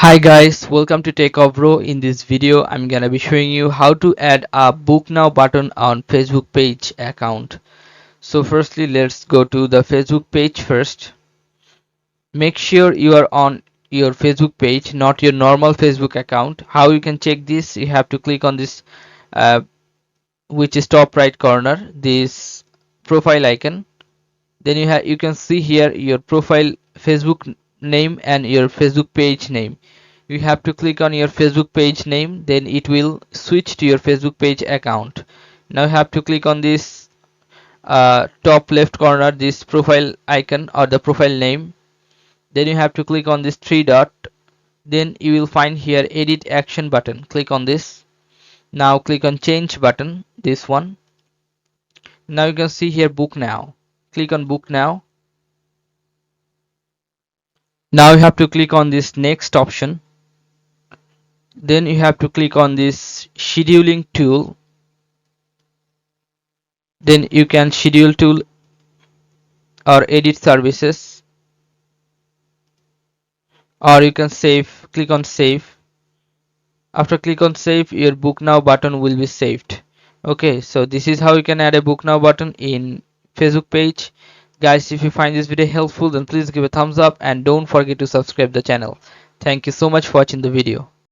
Hi guys, welcome to Techavro. In this video, I'm gonna be showing you how to add a book now button on Facebook page account. So firstly, let's go to the Facebook page first. Make sure you are on your Facebook page, not your normal Facebook account. How you can check this? You have to click on this, uh, which is top right corner, this profile icon. Then you can see here your profile Facebook name and your Facebook page name. You have to click on your Facebook page name, then it will switch to your Facebook page account. Now you have to click on this top left corner, this profile icon or the profile name. Then you have to click on this three dot. Then you will find here edit action button. Click on this. Now click on change button, this one. Now you can see here book now. Click on book now. Now you have to click on this next option. Then you have to click on this scheduling tool. Then you can schedule tool or edit services, or you can save. Click on save. After click on save, your book now button will be saved. Okay, so this is how you can add a book now button in Facebook page. Guys, if you find this video helpful, then please give a thumbs up and don't forget to subscribe the channel. Thank you so much for watching the video.